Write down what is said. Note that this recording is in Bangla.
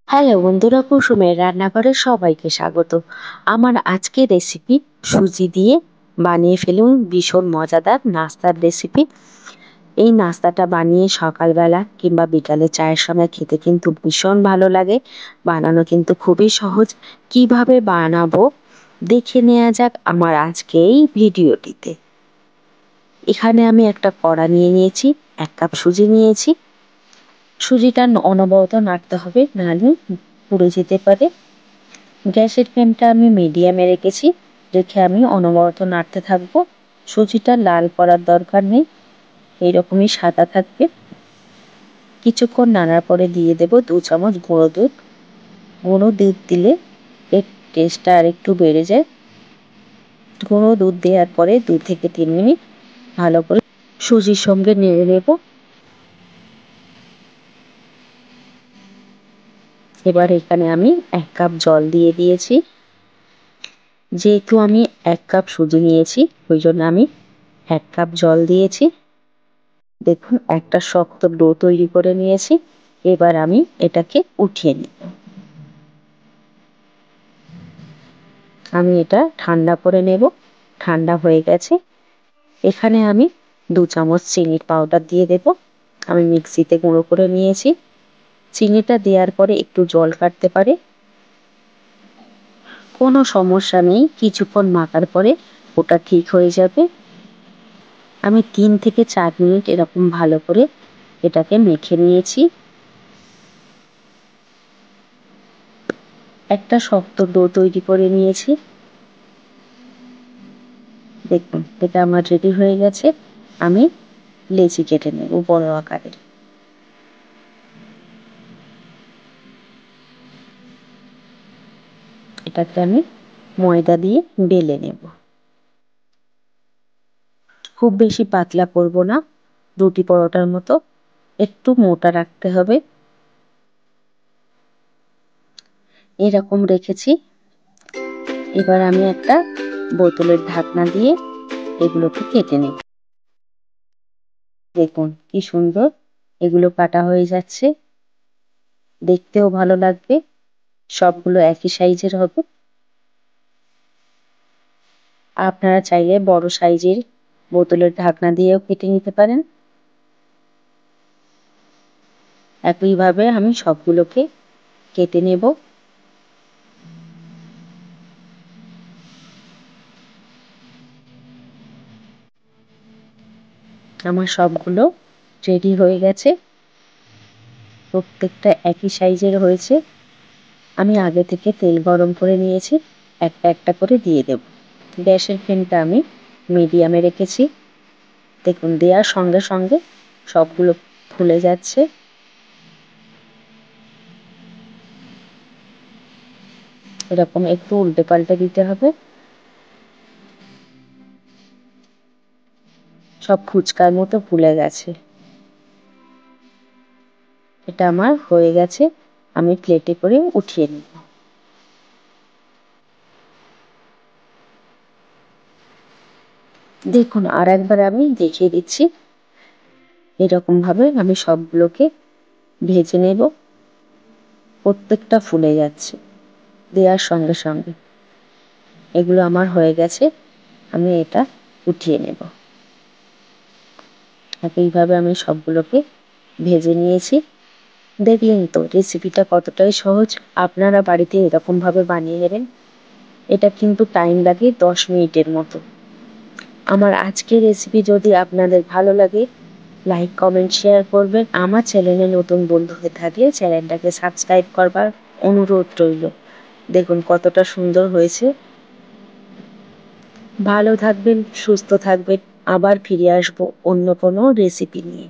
হ্যালো বন্ধুরা, কুসুমের রান্নাঘরে সবাইকে স্বাগত। আমার আজকের রেসিপি সুজি দিয়ে বানিয়ে ফেলুন ভীষণ মজাদার নাস্তার রেসিপি। এই নাস্তাটা বানিয়ে সকালবেলা কিংবা বিকালে চায়ের সময় খেতে কিন্তু ভীষণ ভালো লাগে। বানানো কিন্তু খুবই সহজ। কিভাবে বানাবো দেখে নেওয়া যাক আমার আজকে এই ভিডিওটিতে। এখানে আমি একটা কড়া নিয়ে নিয়েছি, 1 কাপ সুজি নিয়েছি। সুজিটা অনবরত নাড়তে হবে, নাহলে পুড়ে যেতে পারে। গ্যাসের ফ্লেমটা আমি মিডিয়ামে রেখেছি, রেখে আমি অনবরত নাড়তে থাকবো। সুজিটা লাল করার দরকার নেই, এইরকমই সাদা থাকবে। কিছুক্ষণ নাড়ার পরে দিয়ে দেব 2 চামচ গুঁড়ো দুধ। গুঁড়ো দুধ দিলে এর টেস্টটা আর একটু বেড়ে যায়। গুঁড়ো দুধ দেওয়ার পরে 2 থেকে 3 মিনিট ভালো করে সুজির সঙ্গে নেড়ে নেব। এবার এখানে আমি 1 কাপ জল দিয়ে দিয়েছি। যেহেতু আমি 1 কাপ সুজি নিয়েছি, ওই জন্য আমি 1 কাপ জল দিয়েছি। দেখুন একটা শক্ত ডো তৈরি করে নিয়েছি। এবার আমি এটাকে উঠিয়ে নিই। আমি এটা ঠান্ডা করে নেব। ঠান্ডা হয়ে গেছে। এখানে আমি 2 চামচ চিনির পাউডার দিয়ে দেব। আমি মিক্সিতে গুঁড়ো করে নিয়েছি। চিনিটা দেওয়ার পরে একটু জল কাটতে পারে, কোনো সমস্যা নেই। কিছুক্ষণ মাখার পরে ওটা ঠিক হয়ে যাবে। আমি 3 থেকে 4 মিনিট এরকম ভালো করে এটাকে মেখে নিয়েছি। একটা শক্ত ডো তৈরি করে নিয়েছি। দেখুন এটা আমার রেডি হয়ে গেছে। আমি লেচি কেটে নেব বড় আকারের। এটাকে আমি ময়দা দিয়ে বেলে নেব। খুব বেশি পাতলা করব না, রুটি পরোটার মতো একটু মোটা রাখতে হবে। এরকম রেখেছি। এবার আমি একটা বোতলের ঢাকনা দিয়ে এগুলোকে কেটে নেব। দেখুন কি সুন্দর এগুলো কাটা হয়ে যাচ্ছে, দেখতেও ভালো লাগবে। সবগুলো একই সাইজের হবে। আপনারা চাইলে বড় সাইজের বোতলের ঢাকনা দিয়েও কেটে নিতে পারেন। একইভাবে আমি সবগুলোকে কেটে নেব। আমার সবগুলো রেডি হয়ে গেছে। প্রত্যেকটা একই সাইজের হয়েছে। আমি আগে থেকে তেল গরম করে নিয়েছি, একটা একটা করে দিয়ে দেব। গ্যাসের ফ্লেমটা আমি মিডিয়ামে রেখেছি। দেখুন দেওয়ার সঙ্গে সঙ্গে সবগুলো ফুলে যাচ্ছে। এরকম একটু উল্টে পাল্টে দিতে হবে। সব ফুচকার মতো ফুলে গেছে। এটা আমার হয়ে গেছে। আমি প্লেটে করে উঠিয়ে নিব। দেখুন আর একবার আমি দেখিয়ে দিচ্ছি। এরকম ভাবে আমি সবগুলোকে ভেজে নেব। প্রত্যেকটা ফুলে যাচ্ছে দেওয়ার সঙ্গে সঙ্গে। এগুলো আমার হয়ে গেছে। আমি এটা উঠিয়ে নেব। একইভাবে আমি সবগুলোকে ভেজে নিয়েছি। দেখলেন তো রেসিপিটা কতটাই সহজ। আপনারা বাড়িতে এরকমভাবে বানিয়ে নেবেন। এটা কিন্তু টাইম লাগে 10 মিনিটের মতো। আমার আজকের রেসিপি যদি আপনাদের ভালো লাগে, লাইক কমেন্ট শেয়ার করবেন। আমার চ্যানেলে নতুন বন্ধু হয়ে থাকলে চ্যানেলটাকে সাবস্ক্রাইব করবার অনুরোধ রইল। দেখুন কতটা সুন্দর হয়েছে। ভালো থাকবেন, সুস্থ থাকবেন। আবার ফিরে আসবো অন্য কোনো রেসিপি নিয়ে।